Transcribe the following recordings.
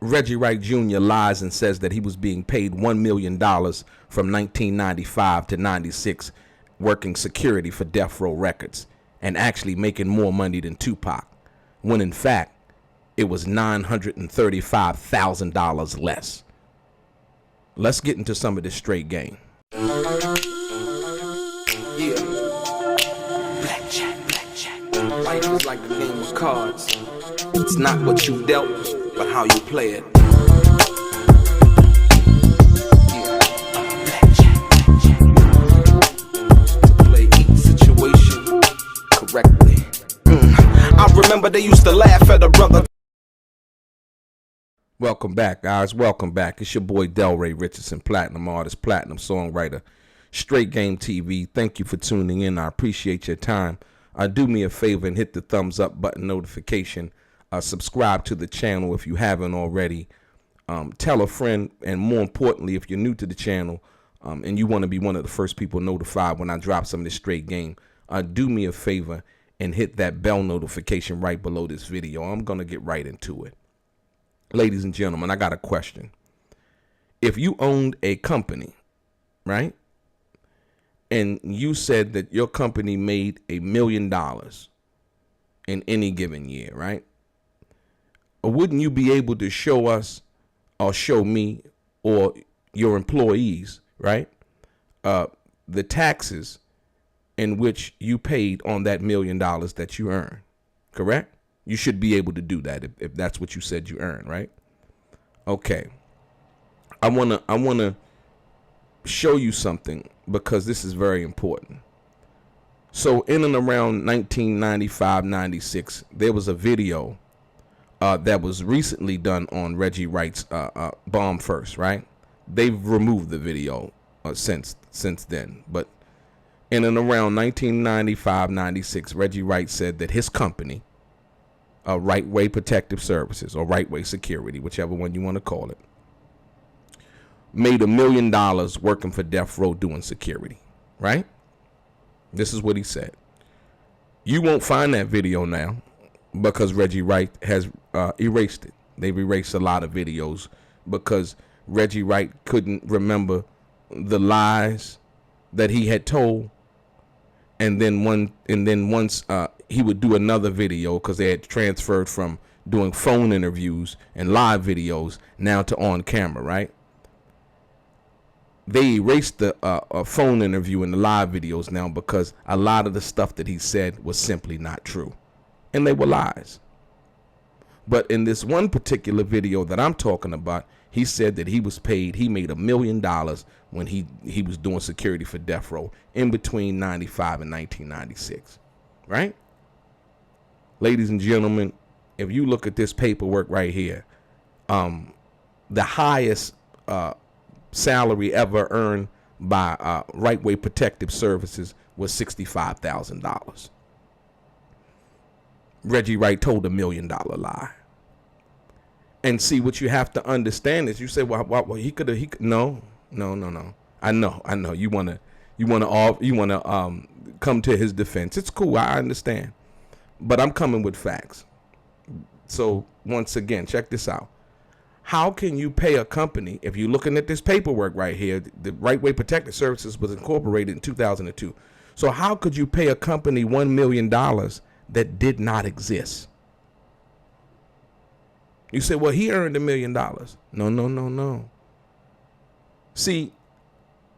Reggie Wright Jr. lies and says that he was being paid $1 million from 1995 to 96 working security for Death Row Records and actually making more money than Tupac, when in fact it was $935,000 less. Let's get into some of this straight game. Yeah. Blackjack. Life is like a game of cards. It's not what you dealt, but how you play it. Yeah. Blackjack. To play each situation correctly. I remember they used to laugh at a brother. Welcome back, guys. Welcome back. It's your boy DELRAY, Richardson, platinum artist, platinum songwriter, Straight Game TV. Thank you for tuning in. I appreciate your time. Do me a favor and hit the thumbs up button notification. Subscribe to the channel if you haven't already. Tell a friend, and more importantly, if you're new to the channel and you want to be one of the first people notified when I drop some of this straight game, do me a favor and hit that bell notification right below this video. I'm going to get right into it. Ladies and gentlemen, I got a question. If you owned a company, right, and you said that your company made $1 million in any given year, right, wouldn't you be able to show us or show me or your employees, right, the taxes in which you paid on that $1 million that you earned, correct? You should be able to do that if that's what you said you earned, right? Okay. I wanna show you something because this is very important. So in and around 1995-96, there was a video that was recently done on Reggie Wright's Bomb First, right? They've removed the video since then, but in and around 1995-96, Reggie Wright said that his company, Right Way Protective Services or Right Way Security, whichever one you want to call it, made $1 million working for Death Row doing security, right? This is what he said. You won't find that video now because Reggie Wright has erased it. They've erased a lot of videos because Reggie Wright couldn't remember the lies that he had told. And then once he would do another video because they had transferred from doing phone interviews and live videos now to on camera, right? They erased the phone interview and the live videos now because a lot of the stuff that he said was simply not true, and they were lies. But in this one particular video that I'm talking about, he said that he was paid, he made $1 million when he was doing security for Death Row in between 95 and 1996, right? Ladies and gentlemen, if you look at this paperwork right here, the highest salary ever earned by Right Way Protective Services was $65,000. Reggie Wright told $1 million lie. And see, what you have to understand is, you say, well, he could. No. I know. You wanna come to his defense. It's cool. I understand, but I'm coming with facts. So once again, check this out. How can you pay a company, if you're looking at this paperwork right here, the Right Way Protective Services was incorporated in 2002. So how could you pay a company $1 million that did not exist? You say, well, he earned $1 million. No. See,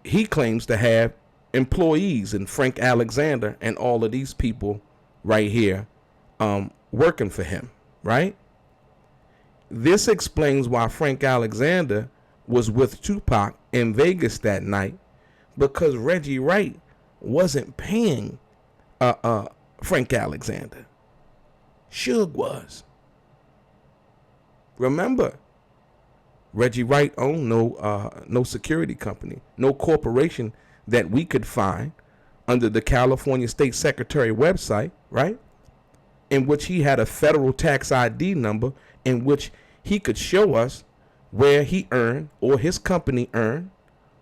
he claims to have employees and Frank Alexander and all of these people right here working for him, right? This explains why Frank Alexander was with Tupac in Vegas that night, because Reggie Wright wasn't paying Frank Alexander. Suge was. Remember, Reggie Wright owned no security company, no corporation that we could find under the California State Secretary website, right? In which he had a federal tax ID number in which he could show us where he earned or his company earned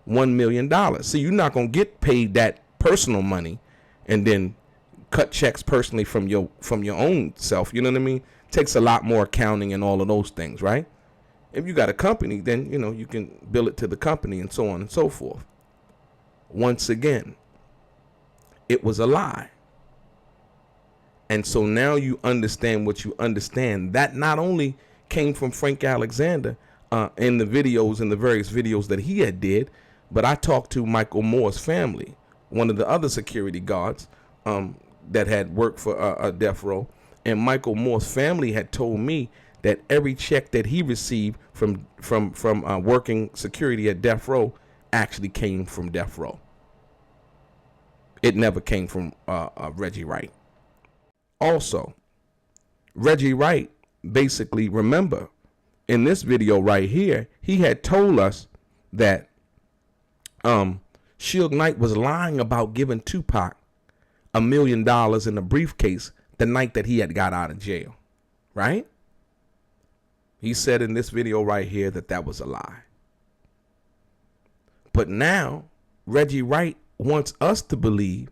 $1 million. See, you're not going to get paid that personal money and then cut checks personally from your own self. You know what I mean? Takes a lot more accounting and all of those things, right? If you got a company, then, you know, you can bill it to the company and so on and so forth. Once again, it was a lie. And so now you understand what you understand. That not only came from Frank Alexander in the videos, in the various videos that he had did, but I talked to Michael Moore's family, one of the other security guards that had worked for Death Row. And Michael Moore's family had told me that every check that he received from working security at Death Row actually came from Death Row. It never came from Reggie Wright. Also, Reggie Wright, basically, remember, in this video right here, he had told us that Suge Knight was lying about giving Tupac $1 million in a briefcase the night that he had got out of jail, right? He said in this video right here that that was a lie. But now, Reggie Wright wants us to believe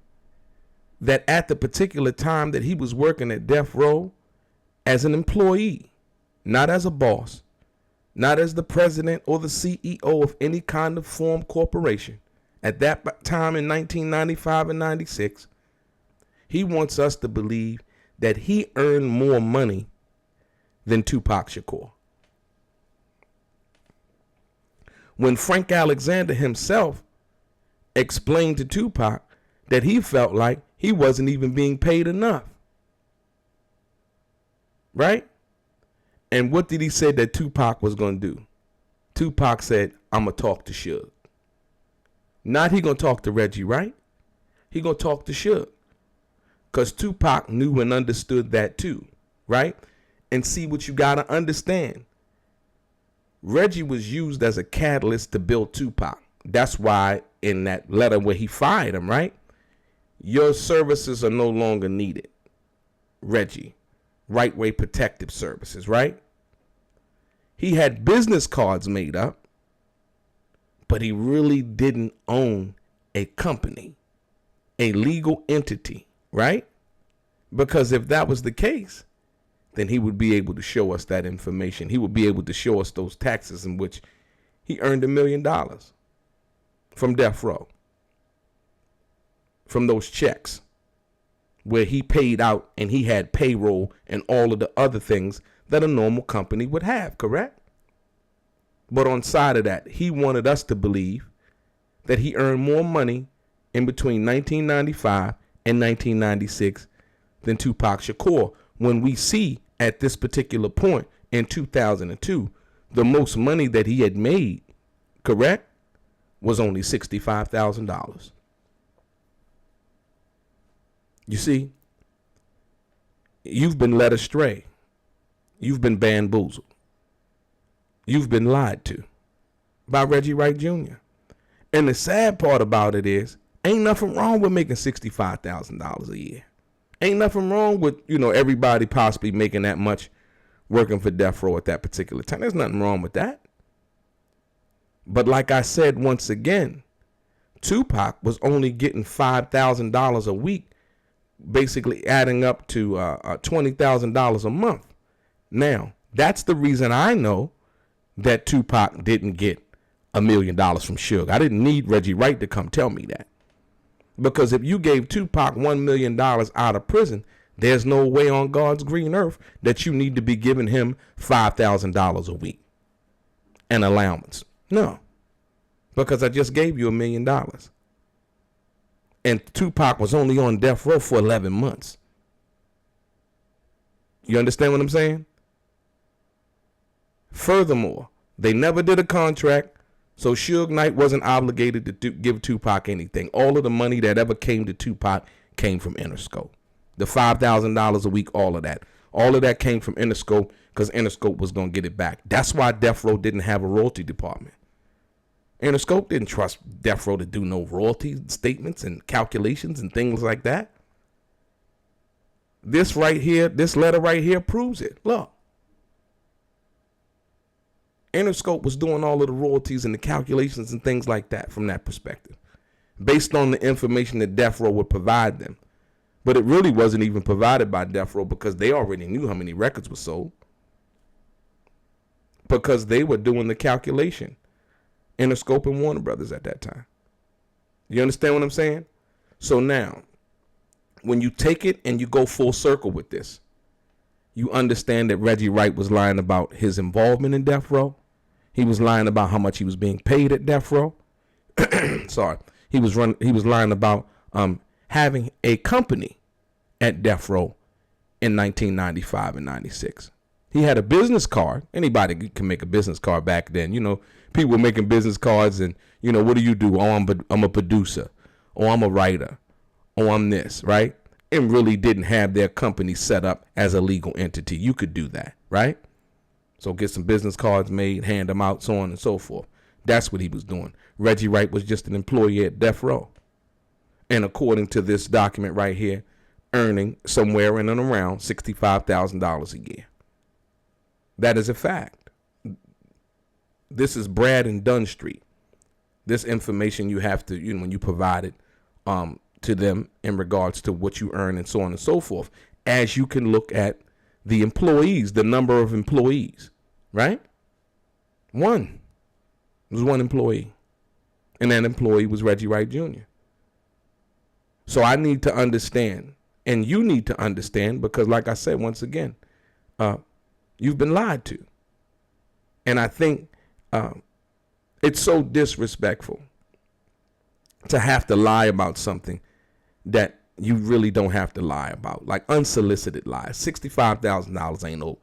that at the particular time that he was working at Death Row as an employee, not as a boss, not as the president or the CEO of any kind of formed corporation, at that time in 1995 and 96, he wants us to believe that he earned more money than Tupac Shakur. When Frank Alexander himself explained to Tupac that he felt like he wasn't even being paid enough. Right? And what did he say that Tupac was going to do? Tupac said, I'm going to talk to Suge. Not he going to talk to Reggie Wright. He going to talk to Suge. Because Tupac knew and understood that too. Right? And see, what you got to understand. Reggie was used as a catalyst to build Tupac. That's why in that letter where he fired him, right? Your services are no longer needed. Reggie, Right Way Protective Services, right? He had business cards made up, but he really didn't own a company, a legal entity, right? Because if that was the case, then he would be able to show us that information. He would be able to show us those taxes in which he earned $1 million from Death Row, from those checks where he paid out and he had payroll and all of the other things that a normal company would have, correct? But on side of that, he wanted us to believe that he earned more money in between 1995 and 1996 than Tupac Shakur, when we see at this particular point in 2002, the most money that he had made, correct, was only $65,000. You see, you've been led astray. You've been bamboozled. You've been lied to by Reggie Wright Jr. And the sad part about it is, ain't nothing wrong with making $65,000 a year. Ain't nothing wrong with, everybody possibly making that much working for Death Row at that particular time. There's nothing wrong with that. But like I said, once again, Tupac was only getting $5,000 a week, basically adding up to $20,000 a month. Now, that's the reason I know that Tupac didn't get $1 million from Suge. I didn't need Reggie Wright to come tell me that. Because if you gave Tupac $1 million out of prison, there's no way on God's green earth that you need to be giving him $5,000 a week. An allowance. No. Because I just gave you $1 million. And Tupac was only on death row for 11 months. You understand what I'm saying? Furthermore, they never did a contract. So Suge Knight wasn't obligated to give Tupac anything. All of the money that ever came to Tupac came from Interscope. The $5,000 a week, all of that. All of that came from Interscope because Interscope was going to get it back. That's why Death Row didn't have a royalty department. Interscope didn't trust Death Row to do no royalty statements and calculations and things like that. This right here, this letter right here proves it. Look. Interscope was doing all of the royalties and the calculations and things like that from that perspective, based on the information that Death Row would provide them. But it really wasn't even provided by Death Row because they already knew how many records were sold. because they were doing the calculation. Interscope and Warner Brothers at that time. You understand what I'm saying? So now, when you take it and you go full circle with this, you understand that Reggie Wright was lying about his involvement in death row. He was lying about how much he was being paid at death row. Sorry. He was lying about having a company at death row in 1995 and 96. He had a business card. Anybody can make a business card back then. You know, people were making business cards and, you know, what do you do? Oh, I'm a producer. Oh, I'm a writer. Oh, I'm this, right? And really didn't have their company set up as a legal entity. You could do that, right? So get some business cards made, hand them out, so on and so forth. That's what he was doing. Reggie Wright was just an employee at death row. And according to this document right here, earning somewhere in and around $65,000 a year. That is a fact. This is Brad and Dunn Street. This information you have to, you know, when you provide it to them in regards to what you earn and so on and so forth, as you can look at the employees, the number of employees, right? One. It was one employee. And that employee was Reggie Wright Jr. So I need to understand, and you need to understand, because like I said, once again, you've been lied to. And I think it's so disrespectful to have to lie about something that you really don't have to lie about, like unsolicited lies. $65,000 ain't no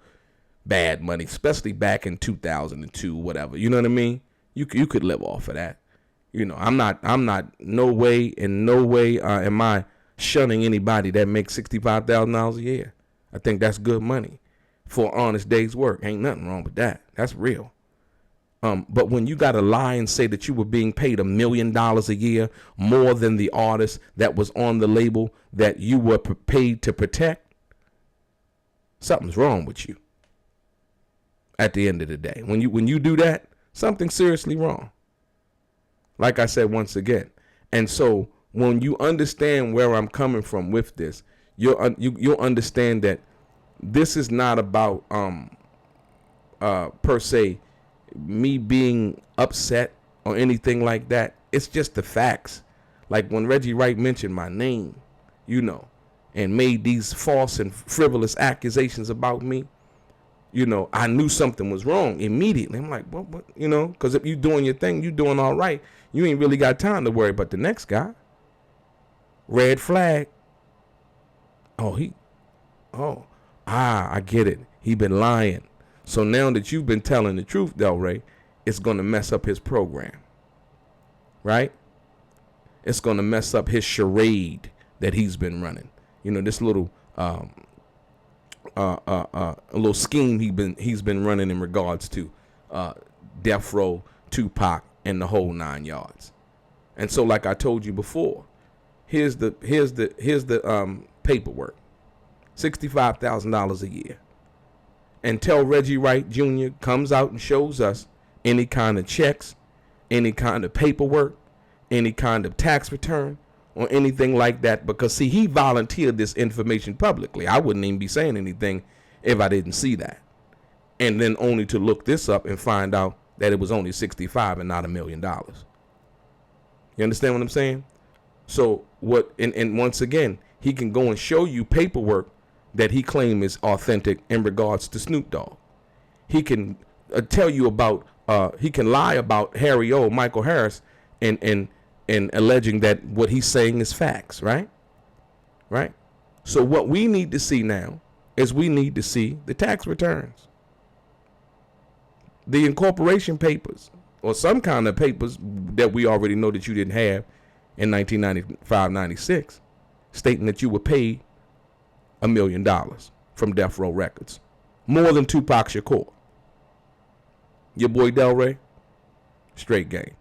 bad money, especially back in 2002, whatever. You know what I mean? You could live off of that. You know, I'm not no way am I shunning anybody that makes $65,000 a year. I think that's good money for an honest day's work. Ain't nothing wrong with that. That's real. But when you got to lie and say that you were being paid $1 million a year more than the artist that was on the label that you were paid to protect, something's wrong with you. At the end of the day, when you do that, something's seriously wrong. Like I said once again, and so when you understand where I'm coming from with this, you'll understand that this is not about per se me being upset or anything like that. It's just the facts. Like when Reggie Wright mentioned my name, you know, and made these false and frivolous accusations about me, you know, I knew something was wrong immediately. I'm like, what, you know, because if you doing your thing, you doing all right. You ain't really got time to worry about the next guy. Red flag. I get it. He been lying. So now that you've been telling the truth, DELRAY, it's going to mess up his program. Right? It's going to mess up his charade that he's been running. You know, this little a little scheme he's been running in regards to death row, Tupac, and the whole 9 yards. And so, like I told you before, here's the paperwork. $65,000 a year. Until Reggie Wright Jr. comes out and shows us any kind of checks, any kind of paperwork, any kind of tax return, or anything like that. Because, see, he volunteered this information publicly. I wouldn't even be saying anything if I didn't see that. And then only to look this up and find out that it was only 65 and not $1 million. You understand what I'm saying? So what, and once again, he can go and show you paperwork that he claims is authentic in regards to Snoop Dogg. He can tell you about, he can lie about Harry O, Michael Harris, and alleging that what he's saying is facts, right? Right? So what we need to see now is we need to see the tax returns, the incorporation papers, or some kind of papers that we already know that you didn't have in 1995-96, stating that you were paid $1 million from Death Row Records, more than Tupac Shakur. Your boy DELRAY, straight game.